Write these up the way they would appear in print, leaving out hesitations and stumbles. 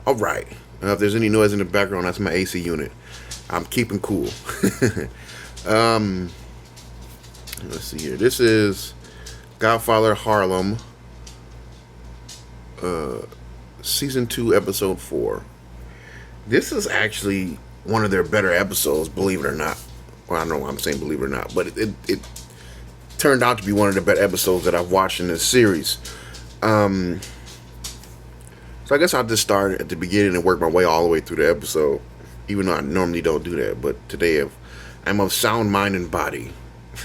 All right. If there's any noise in the background, that's my AC unit. I'm keeping cool. um, let's see here. This is Godfather Harlem, season 2, episode 4. This is actually one of their better episodes, believe it or not. Well, I don't know why I'm saying believe it or not, but it turned out to be one of the better episodes that I've watched in this series. So I guess I'll just start at the beginning and work my way all the way through the episode, even though I normally don't do that. But today I'm of sound mind and body.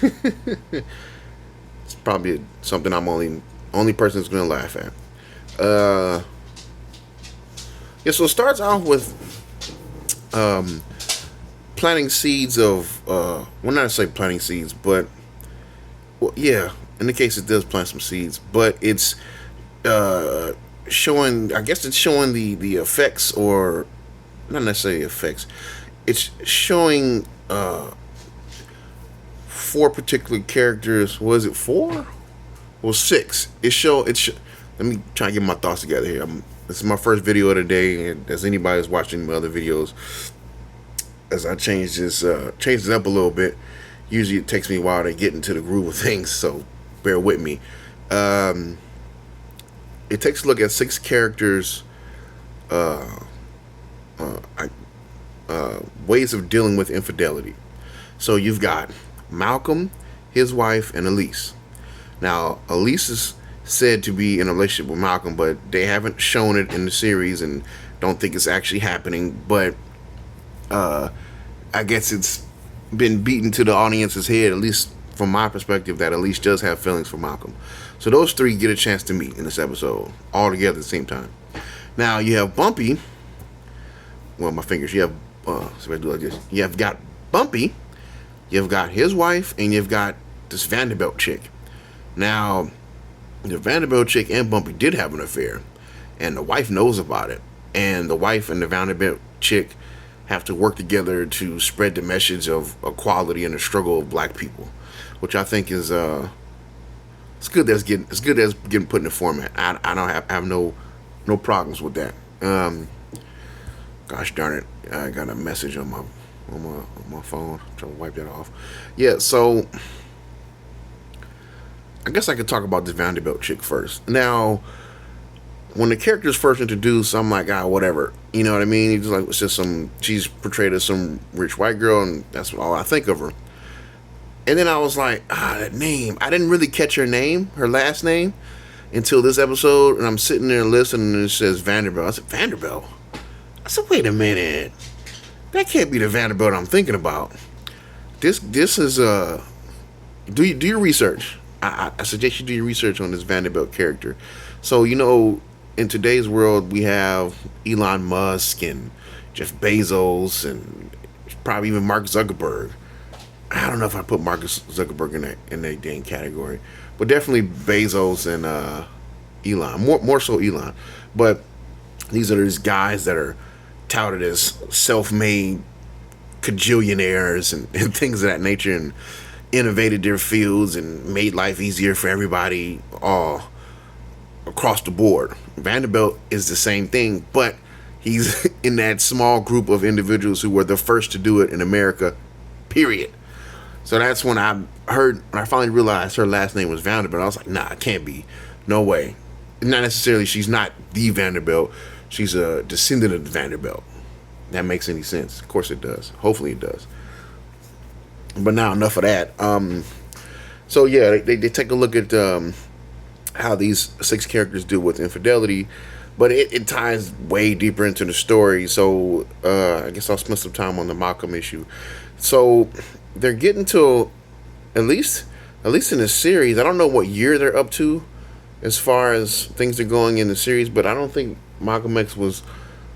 It's probably something I'm only person that's gonna laugh at. Yeah, so it starts off with planting seeds of well, not to say planting seeds, but well, yeah, in the case it does plant some seeds, but it's showing, I guess it's showing the effects, or not necessarily effects. It's showing 4 particular characters. Was it 4? Well, 6. Let me try and get my thoughts together here. This is my first video of the day, and as anybody who's watching my other videos, as I change this up a little bit, usually it takes me a while to get into the groove of things, so bear with me. It takes a look at 6 characters' ways of dealing with infidelity. So you've got Malcolm, his wife, and Elise. Now, Elise is said to be in a relationship with Malcolm, but they haven't shown it in the series and don't think it's actually happening. But I guess it's been beaten to the audience's head, at least from my perspective, that Elise does have feelings for Malcolm. So those 3 get a chance to meet in this episode, all together at the same time. Now you have Bumpy. Well, my fingers. You have so if I do like this. You have got Bumpy. You've got his wife, and you've got this Vanderbilt chick. Now, the Vanderbilt chick and Bumpy did have an affair, and the wife knows about it. And the wife and the Vanderbilt chick have to work together to spread the message of equality and the struggle of black people, which I think is it's good as getting put in the format. I don't have no problems with that. Gosh darn it, I got a message on my phone. I'm trying to wipe that off. Yeah, so I guess I could talk about this Vanderbilt chick first. Now, when the character's first introduced, I'm like, whatever. You know what I mean? It's just she's portrayed as some rich white girl, and that's all I think of her. And then I was like, that name. I didn't really catch her name, her last name, until this episode. And I'm sitting there listening, and it says Vanderbilt. I said, Vanderbilt? I said, wait a minute. That can't be the Vanderbilt I'm thinking about. This is, do your research. I suggest you do your research on this Vanderbilt character. So, in today's world, we have Elon Musk and Jeff Bezos and probably even Mark Zuckerberg. I don't know if I put Marcus Zuckerberg in that dang category, but definitely Bezos and Elon, more so Elon. But these are these guys that are touted as self-made cajillionaires and things of that nature, and innovated their fields and made life easier for everybody all across the board. Vanderbilt is the same thing, but he's in that small group of individuals who were the first to do it in America, period. So that's when I finally realized her last name was Vanderbilt. I was like, nah, it can't be. No way. Not necessarily, she's not the Vanderbilt. She's a descendant of the Vanderbilt. That makes any sense. Of course it does. Hopefully it does. But now enough of that. So yeah, they take a look at how these 6 characters deal with infidelity, but it ties way deeper into the story. So I guess I'll spend some time on the Malcolm issue. So they're getting to, at least in this series, I don't know what year they're up to as far as things are going in the series, but I don't think Malcolm X was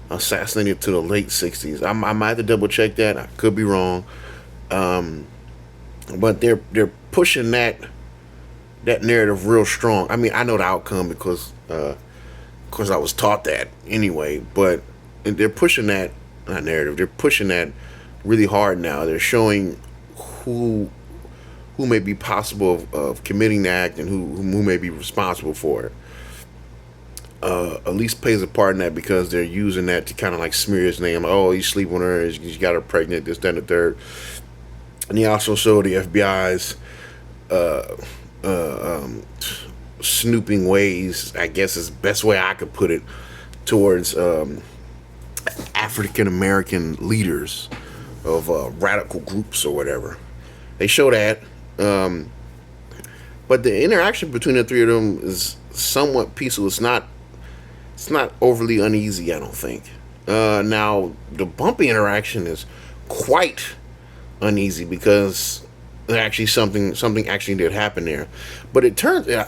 assassinated to the late 60s. I might have to double check that. I could be wrong. But they're pushing that narrative real strong. I mean, I know the outcome because I was taught that anyway, but they're pushing that narrative. They're pushing that really hard now. They're showing who may be possible of committing the act and who may be responsible for it. at least plays a part in that because they're using that to kind of like smear his name. Oh, he's sleeping with her. He's got her pregnant. This, that, and the third. And he also showed the FBI's uh, snooping ways. I guess is the best way I could put it towards African American leaders of radical groups or whatever. They show that. But the interaction between the three of them is somewhat peaceful. It's not overly uneasy, I don't think. Now the bumpy interaction is quite uneasy because actually something actually did happen there. But it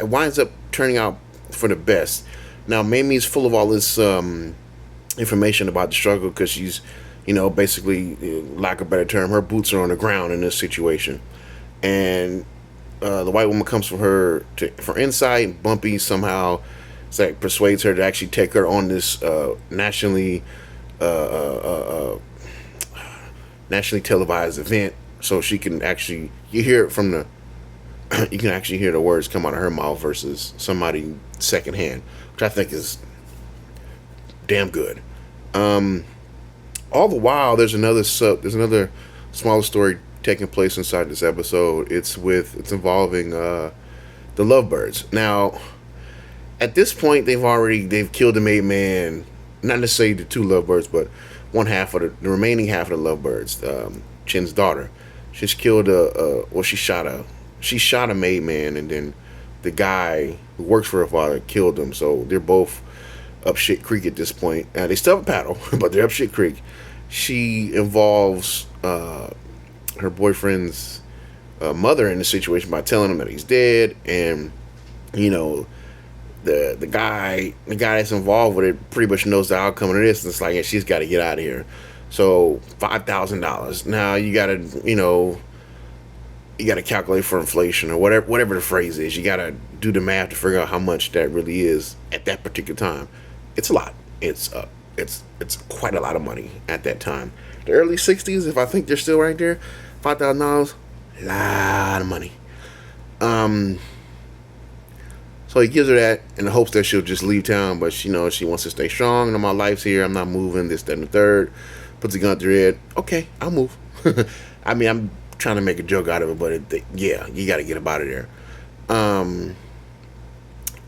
winds up turning out for the best. Now Mamie's full of all this information about the struggle because she's, basically, lack of a better term, her boots are on the ground in this situation, and the white woman comes for insight. Bumpy somehow persuades her to actually take her on this uh, uh, uh, nationally televised event, so she can actually you hear it from the you can actually hear the words come out of her mouth versus somebody secondhand, which I think is damn good. All the while, there's another smaller story taking place inside this episode. It's involving the Lovebirds. Now, at this point, they've killed the main man. Not necessarily the two Lovebirds, but one half of the remaining half of the Lovebirds. Chin's daughter. She's killed she shot a maid man, and then the guy who works for her father killed him. So they're both up shit creek at this point. They still have a paddle, but they're up shit creek. She involves her boyfriend's mother in the situation by telling him that he's dead, and the guy that's involved with it pretty much knows the outcome of this, and it's like, yeah, she's got to get out of here. So $5,000. Now you gotta calculate for inflation or whatever the phrase is. You gotta do the math to figure out how much that really is at that particular time. It's a lot. It's quite a lot of money at that time. The early '60s, if I think they're still right there, $5,000, a lot of money. So he gives her that in the hopes that she'll just leave town, but she wants to stay strong. And my life's here. I'm not moving. This, that, and the third. Puts a gun to her head. Okay, I'll move. I mean, I'm trying to make a joke out of it, but you got to get up out of there.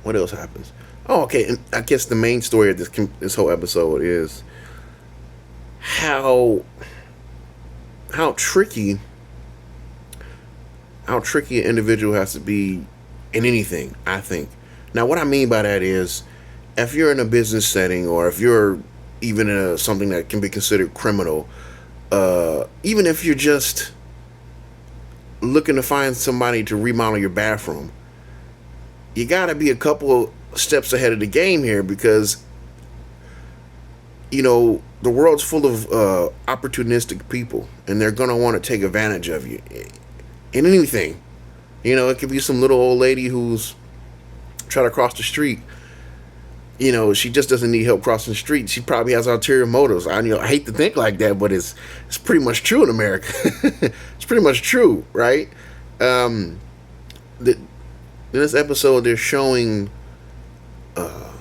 What else happens? Oh, okay. And I guess the main story of this whole episode is how tricky an individual has to be in anything, I think. Now, what I mean by that is, if you're in a business setting, or if you're even in something that can be considered criminal, even if you're just looking to find somebody to remodel your bathroom, you got to be a couple steps ahead of the game here, because the world's full of opportunistic people, and they're going to want to take advantage of you in anything. It could be some little old lady who's trying to cross the street. She just doesn't need help crossing the street. She probably has ulterior motives. I hate to think like that, but it's pretty much true in America. It's pretty much true, right? In this episode, they're showing, well,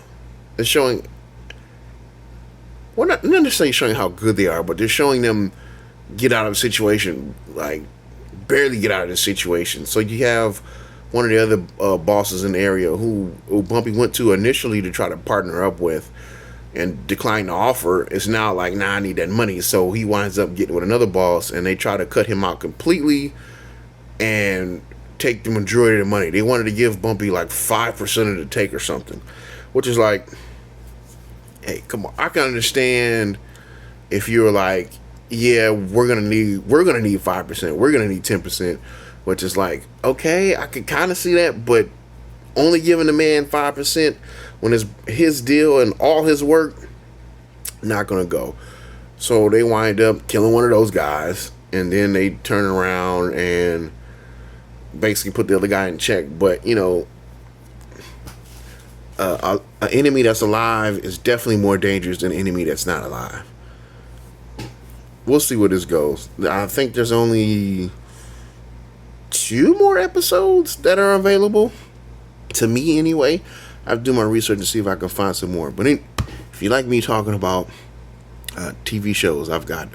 not necessarily showing how good they are, but they're showing them get out of a situation, like barely get out of the situation. So you have one of the other bosses in the area who Bumpy went to initially to try to partner up with and declined the offer, is now like, nah, I need that money. So he winds up getting with another boss, and they try to cut him out completely and take the majority of the money. They wanted to give Bumpy like 5% of the take or something, which is like, hey, come on. I can understand if you're like, yeah, we're gonna need 5%, we're gonna need 10%, which is like, okay, I can kind of see that, but only giving the man 5% when it's his deal and all his work, not gonna go. So they wind up killing one of those guys, and then they turn around and basically put the other guy in check. But an enemy that's alive is definitely more dangerous than an enemy that's not alive. We'll see where this goes. I think there's only 2 more episodes that are available, to me anyway. I have to do my research and see if I can find some more. But if you like me talking about TV shows, I've got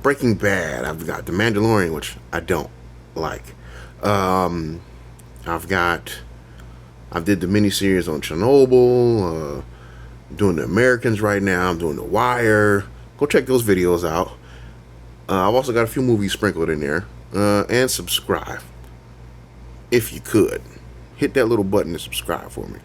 Breaking Bad. I've got The Mandalorian, which I don't like. I did the miniseries on Chernobyl. Doing The Americans right now. I'm doing The Wire. Go check those videos out. I've also got a few movies sprinkled in there. And subscribe. If you could. Hit that little button to subscribe for me.